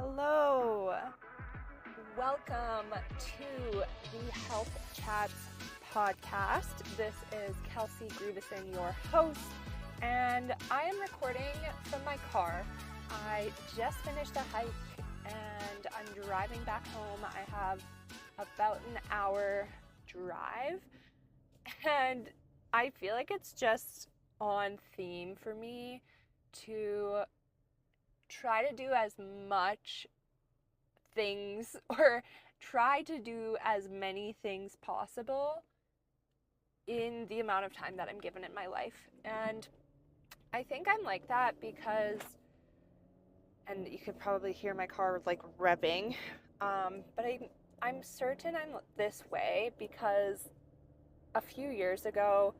Hello. Welcome to the Health Chats podcast. This is Kelsey Grieveson, your host, and I am recording from my car. I just finished a hike and I'm driving back home. I have about an hour drive, and I feel like it's just on theme for me to try to do as much things or try to do as many things possible in the amount of time that I'm given in my life. And I think I'm like that because, and you could probably hear my car like revving, but I'm certain I'm this way because a few years ago,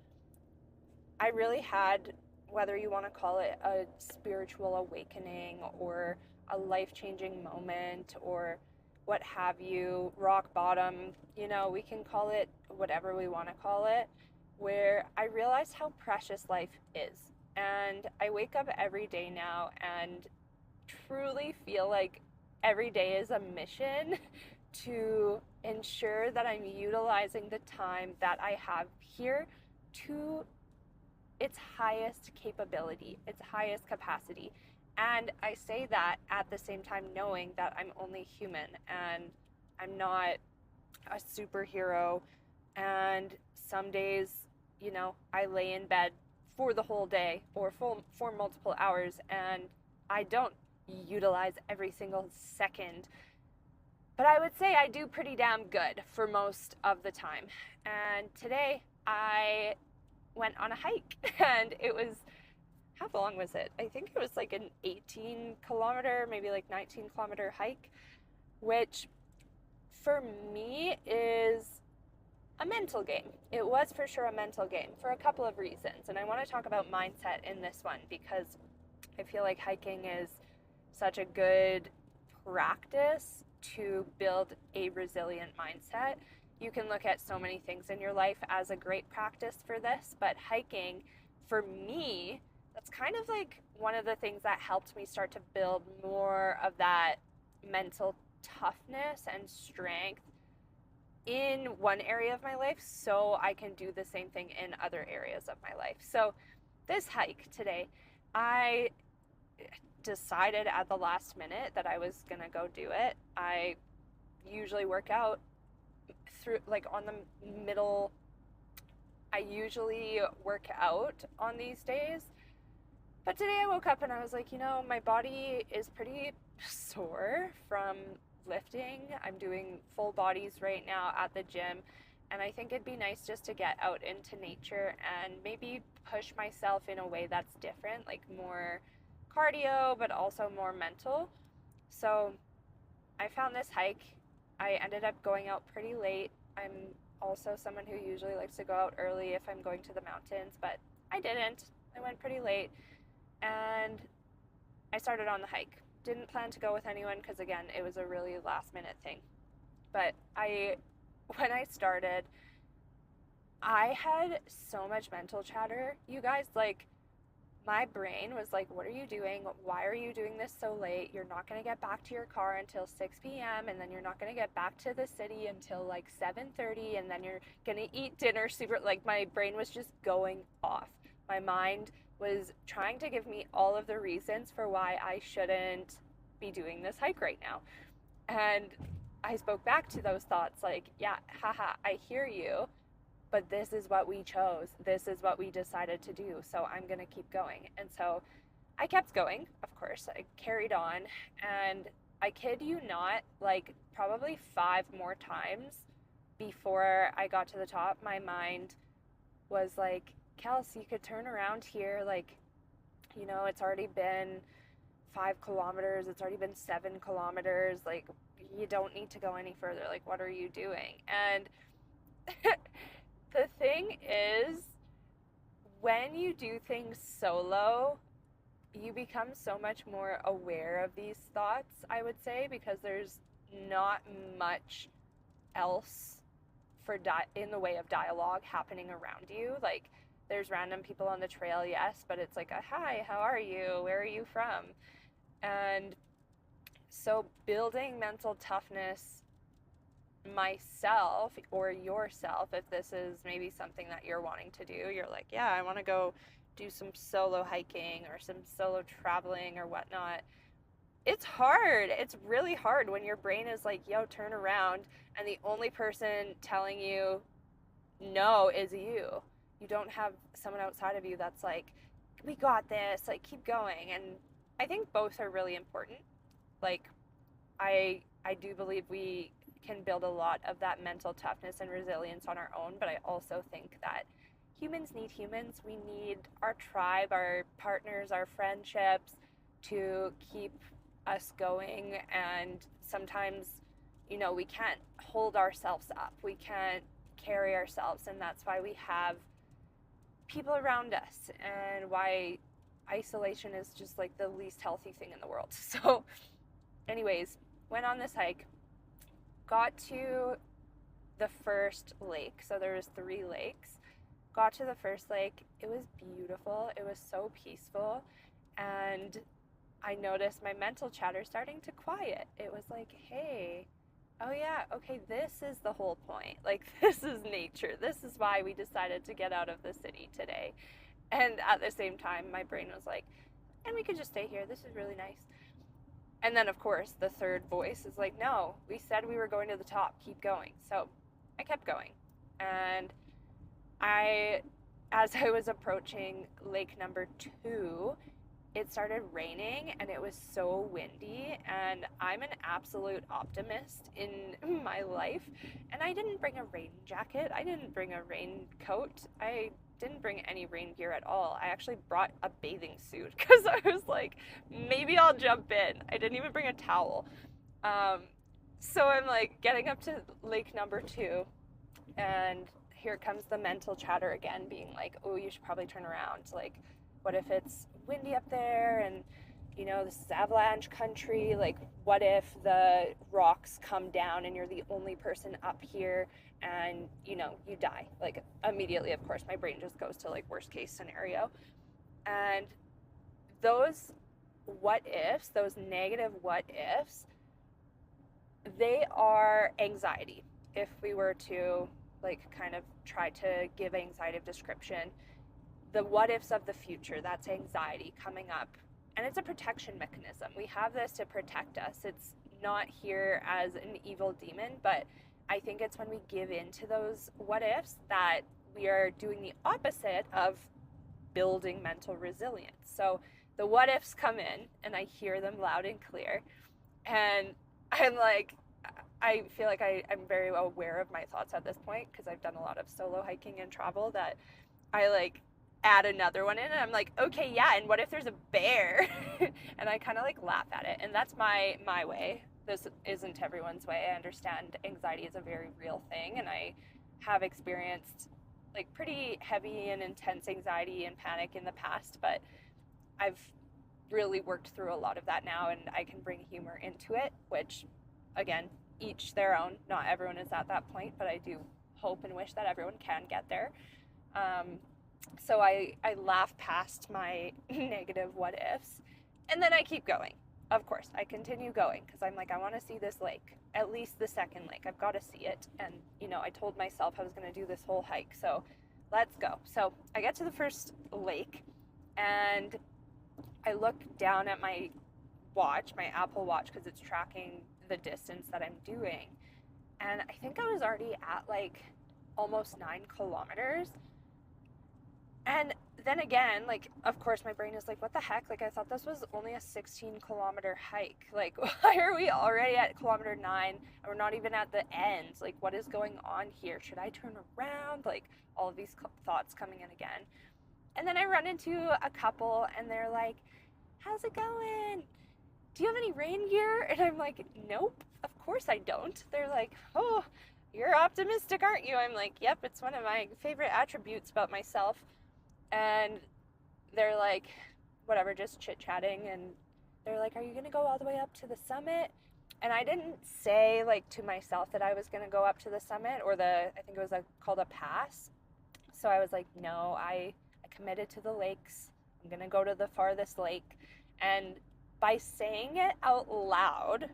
I really had, whether you want to call it a spiritual awakening or a life-changing moment or what have you, rock bottom, we can call it whatever we want to call it, where I realized how precious life is. And I wake up every day now and truly feel like every day is a mission to ensure that I'm utilizing the time that I have here to its highest capability, its highest capacity. And I say that at the same time knowing that I'm only human and I'm not a superhero. And some days, I lay in bed for the whole day or for multiple hours and I don't utilize every single second. But I would say I do pretty damn good for most of the time. And today I went on a hike and it was, how long was it? I think it was like an 18 kilometer, maybe like 19-kilometer hike, which for me is a mental game. It was for sure a mental game for a couple of reasons. And I want to talk about mindset in this one because I feel like hiking is such a good practice to build a resilient mindset. You can look at so many things in your life as a great practice for this, but hiking, for me, that's kind of like one of the things that helped me start to build more of that mental toughness and strength in one area of my life so I can do the same thing in other areas of my life. So this hike today, I decided at the last minute that I was gonna go do it. I usually work out through like on the middle. I usually work out on these days, but today I woke up and I was like, my body is pretty sore from lifting. I'm doing full bodies right now at the gym, and I think it'd be nice just to get out into nature and maybe push myself in a way that's different, like more cardio but also more mental. So I found this hike. I ended up going out pretty late. I'm also someone who usually likes to go out early if I'm going to the mountains, but I didn't. I went pretty late and I started on the hike. Didn't plan to go with anyone because, again, it was a really last minute thing. But when I started, I had so much mental chatter. You guys, like, my brain was like, what are you doing? Why are you doing this so late? You're not going to get back to your car until 6 p.m. and then you're not going to get back to the city until like 7:30 and then you're going to eat dinner super, like my brain was just going off. My mind was trying to give me all of the reasons for why I shouldn't be doing this hike right now. And I spoke back to those thoughts like, yeah, haha, I hear you, but this is what we chose. This is what we decided to do. So I'm going to keep going. And so I kept going, of course. I carried on. And I kid you not, like probably 5 more times before I got to the top, my mind was like, Kels, you could turn around here. Like, it's already been 5 kilometers. It's already been 7 kilometers. Like, you don't need to go any further. Like, what are you doing? And the thing is, when you do things solo, you become so much more aware of these thoughts, I would say, because there's not much else in the way of dialogue happening around you. Like, there's random people on the trail, yes, but it's like a hi, how are you? Where are you from? And So building mental toughness myself or yourself, if this is maybe something that you're wanting to do, you're like, yeah, I want to go do some solo hiking or some solo traveling or whatnot. It's hard. It's really hard when your brain is like, yo, turn around, and the only person telling you no is you. You don't have someone outside of you that's like, we got this, like, keep going. And I think both are really important. Like, I do believe we can build a lot of that mental toughness and resilience on our own, but I also think that humans need humans. We need our tribe, our partners, our friendships to keep us going. And sometimes, we can't hold ourselves up. We can't carry ourselves, and that's why we have people around us and why isolation is just like the least healthy thing in the world. So anyways, went on this hike, got to the first lake. So there was 3 lakes. Got to the first lake. It was beautiful. It was so peaceful. And I noticed my mental chatter starting to quiet. It was like, hey, oh yeah, okay, this is the whole point. Like, this is nature. This is why we decided to get out of the city today. And at the same time, my brain was like, and we could just stay here. This is really nice. And then, of course, the third voice is like, no, we said we were going to the top. Keep going. So I kept going. And as I was approaching lake number 2, it started raining and it was so windy, and I'm an absolute optimist in my life, and I didn't bring a rain jacket, I didn't bring a raincoat, I didn't bring any rain gear at all. I actually brought a bathing suit because I was like, maybe I'll jump in. I didn't even bring a towel. So I'm like getting up to lake number 2, and here comes the mental chatter again, being like, oh, you should probably turn around. Like, what if it's windy up there, and this is avalanche country? Like, what if the rocks come down and you're the only person up here and you die? Like, immediately, of course, my brain just goes to like worst case scenario. And those what ifs, those negative what ifs, they are anxiety. If we were to like kind of try to give anxiety description, the what ifs of the future, that's anxiety coming up. And it's a protection mechanism. We have this to protect us. It's not here as an evil demon, but I think it's when we give in to those what ifs that we are doing the opposite of building mental resilience. So the what ifs come in and I hear them loud and clear. And I'm like, I feel like I'm very aware of my thoughts at this point because I've done a lot of solo hiking and travel, that I like add another one in and I'm like, okay, yeah, and what if there's a bear? And I kind of like laugh at it. And that's my way. This isn't everyone's way. I understand anxiety is a very real thing, and I have experienced like pretty heavy and intense anxiety and panic in the past, but I've really worked through a lot of that now, and I can bring humor into it, which again, each their own. Not everyone is at that point, but I do hope and wish that everyone can get there. So I laugh past my negative what ifs, and then I keep going. Of course, I continue going because I'm like, I want to see this lake, at least the second lake. I've got to see it. And, I told myself I was going to do this whole hike. So let's go. So I get to the first lake, and I look down at my watch, my Apple Watch, because it's tracking the distance that I'm doing. And I think I was already at like almost 9 kilometers. And then again, like, of course, my brain is like, what the heck? Like, I thought this was only a 16-kilometer hike. Like, why are we already at kilometer 9 and we're not even at the end? Like, what is going on here? Should I turn around? Like, all of these thoughts coming in again. And then I run into a couple and they're like, how's it going? Do you have any rain gear? And I'm like, nope, of course I don't. They're like, oh, you're optimistic, aren't you? I'm like, yep, it's one of my favorite attributes about myself. And they're like, whatever, just chit-chatting. And they're like, are you going to go all the way up to the summit? And I didn't say, like, to myself that I was going to go up to the summit, or I think it was called a pass. So I was like, no, I committed to the lakes. I'm going to go to the farthest lake. And by saying it out loud,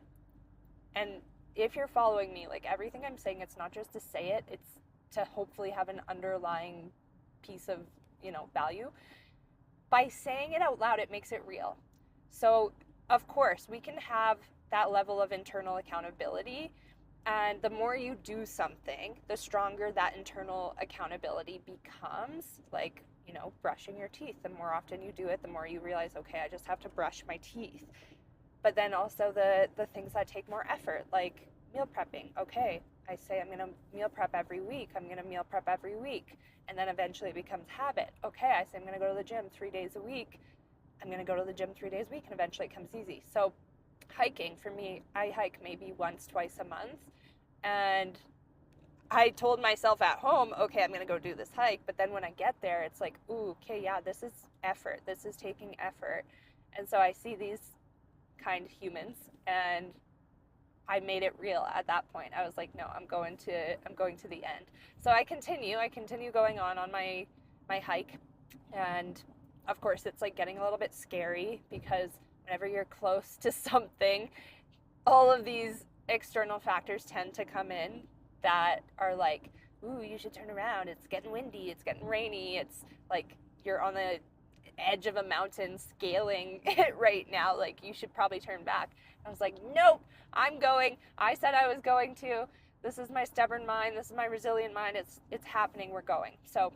and if you're following me, like everything I'm saying, it's not just to say it, it's to hopefully have an underlying piece of, value. By saying it out loud, it makes it real. So, of course, we can have that level of internal accountability. And the more you do something, the stronger that internal accountability becomes. Like, brushing your teeth. The more often you do it, the more you realize, okay, I just have to brush my teeth. But then also the things that take more effort, like meal prepping. Okay, I say I'm going to meal prep every week. I'm going to meal prep every week. And then eventually it becomes habit. Okay, I say I'm going to go to the gym 3 days a week. I'm going to go to the gym 3 days a week, and eventually it comes easy. So hiking, for me, I hike maybe once, twice a month. And I told myself at home, okay, I'm going to go do this hike. But then when I get there, it's like, ooh, okay, yeah, this is effort. This is taking effort. And so I see these kind humans, and I made it real at that point. I was like, no, I'm going to the end. So I continue going on my hike. And of course it's like getting a little bit scary, because whenever you're close to something, all of these external factors tend to come in that are like, ooh, you should turn around. It's getting windy, it's getting rainy. It's like you're on the edge of a mountain scaling it right now. Like, you should probably turn back. I was like, nope, I'm going. I said I was going to. This is my stubborn mind. This is my resilient mind. It's happening. We're going. So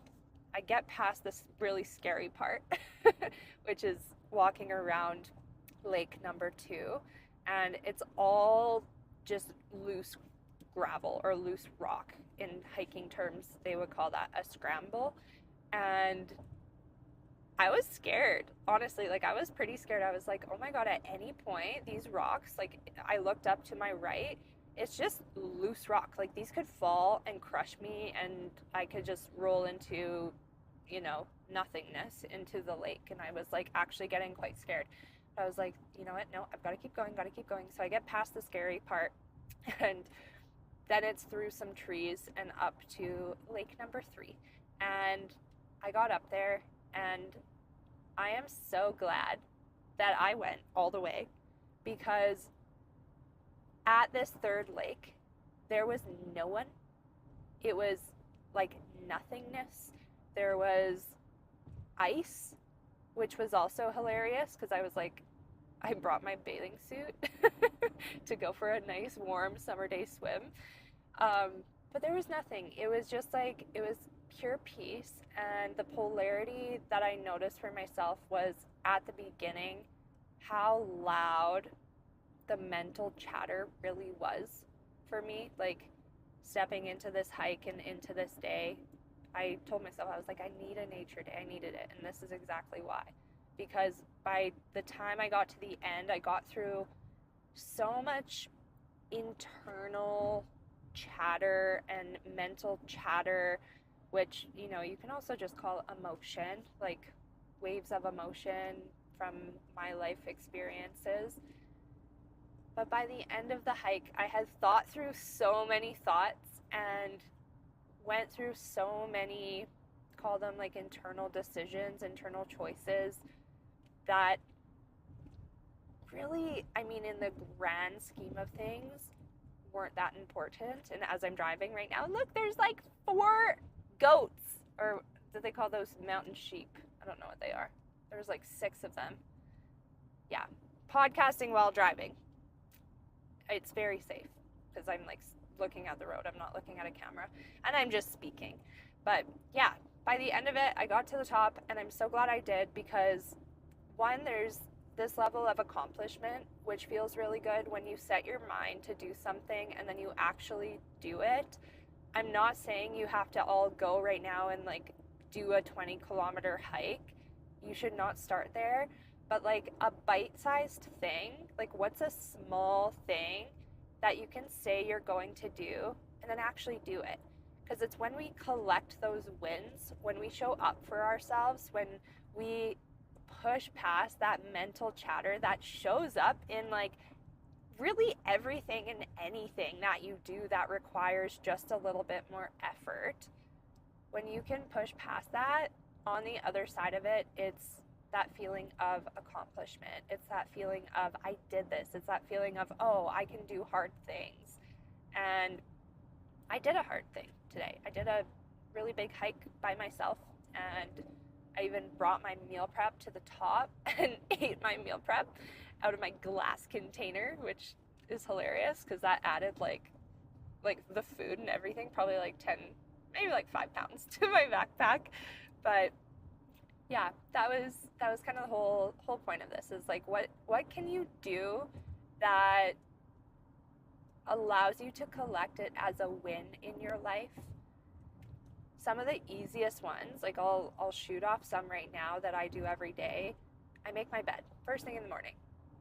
I get past this really scary part, which is walking around lake number 2. And it's all just loose gravel or loose rock. In hiking terms, they would call that a scramble. And I was scared, honestly. Like, I was pretty scared. I was like, oh my God, at any point, these rocks, like, I looked up to my right, it's just loose rock. Like, these could fall and crush me, and I could just roll into, nothingness, into the lake. And I was, like, actually getting quite scared. But I was like, you know what? No, I've got to keep going, got to keep going. So I get past the scary part, and then it's through some trees and up to lake number 3. And I got up there, and I am so glad that I went all the way, because at this third lake, there was no one. It was like nothingness. There was ice, which was also hilarious, because I was like, I brought my bathing suit to go for a nice warm summer day swim. But there was nothing. It was just like, it was pure peace. And the polarity that I noticed for myself was, at the beginning, how loud the mental chatter really was for me. Like, stepping into this hike and into this day, I told myself, I was like, I need a nature day. I needed it. And this is exactly why. Because by the time I got to the end, I got through so much internal chatter and mental chatter, which, you can also just call emotion, like waves of emotion from my life experiences. But by the end of the hike, I had thought through so many thoughts and went through so many, call them like internal decisions, internal choices, that really, in the grand scheme of things, weren't that important. And as I'm driving right now, look, there's like 4 goats, or do they call those mountain sheep? I don't know what they are. There's like 6 of them. Yeah, podcasting while driving. It's very safe, because I'm like looking at the road. I'm not looking at a camera, and I'm just speaking. But yeah, by the end of it, I got to the top, and I'm so glad I did, because one, there's this level of accomplishment, which feels really good when you set your mind to do something and then you actually do it. I'm not saying you have to all go right now and like do a 20-kilometer hike. You should not start there. But like a bite-sized thing, like what's a small thing that you can say you're going to do and then actually do it? Because it's when we collect those wins, when we show up for ourselves, when we push past that mental chatter that shows up in like really everything and anything that you do that requires just a little bit more effort. When you can push past that, on the other side of it, it's that feeling of accomplishment. It's that feeling of I did this. It's that feeling of, oh, I can do hard things. And I did a hard thing today. I did a really big hike by myself, and I even brought my meal prep to the top and ate my meal prep out of my glass container, which is hilarious because that added like the food and everything, probably like 10, maybe like 5 pounds to my backpack. But yeah, that was kind of the whole point of this, is like what can you do that allows you to collect it as a win in your life? Some of the easiest ones, like I'll shoot off some right now that I do every day. I make my bed first thing in the morning.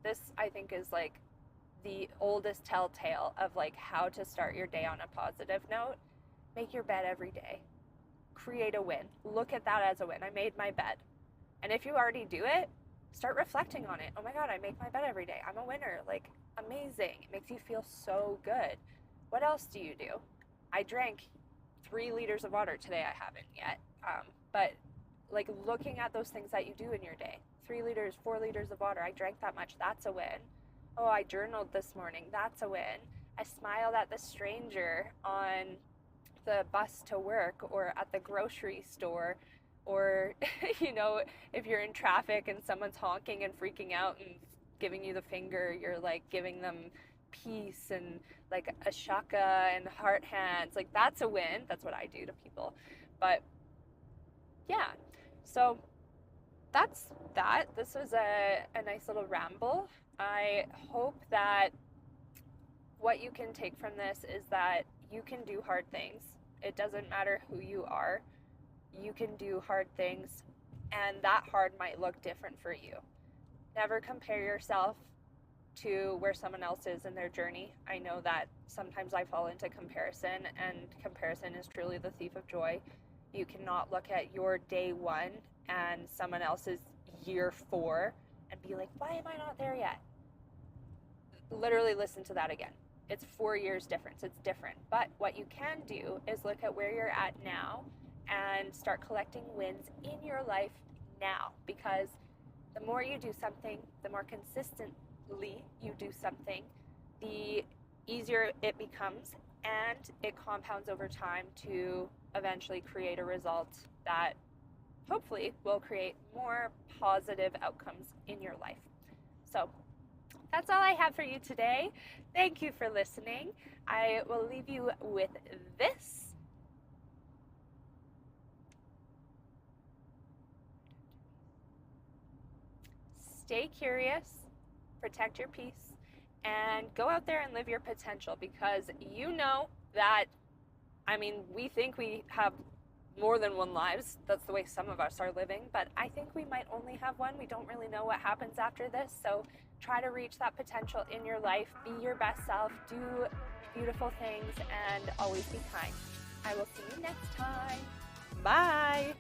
This, I think, is like the oldest telltale of like how to start your day on a positive note. Make your bed every day. Create a win. Look at that as a win. I made my bed. And if you already do it, start reflecting on it. Oh my God, I make my bed every day. I'm a winner. Like, amazing. It makes you feel so good. What else do you do? I drank 3 liters of water today. I haven't yet. But like looking at those things that you do in your day, 3 liters, 4 liters of water. I drank that much. That's a win. Oh, I journaled this morning. That's a win. I smiled at the stranger on the bus to work or at the grocery store, or, you know, if you're in traffic and someone's honking and freaking out and giving you the finger, you're like giving them peace and like a shaka and heart hands. Like, that's a win. That's what I do to people. But yeah, so that's that. This was a nice little ramble. I hope that what you can take from this is that you can do hard things. It doesn't matter who you are. You can do hard things, and that hard might look different for you. Never compare yourself to where someone else is in their journey. I know that sometimes I fall into comparison, and comparison is truly the thief of joy. You cannot look at your day 1 and someone else's year 4 and be like, why am I not there yet? Literally listen to that again. It's 4 years difference. It's different. But what you can do is look at where you're at now and start collecting wins in your life now, because the more you do something, the more consistently you do something, the easier it becomes, and it compounds over time to eventually create a result that hopefully will create more positive outcomes in your life. So that's all I have for you today. Thank you for listening. I will leave you with this. Stay curious, protect your peace, and go out there and live your potential, because you know that, I mean, we think we have more than one lives. That's the way some of us are living, but I think we might only have one. We don't really know what happens after this, so try to reach that potential in your life. Be your best self, do beautiful things, and always be kind. I will see you next time. Bye.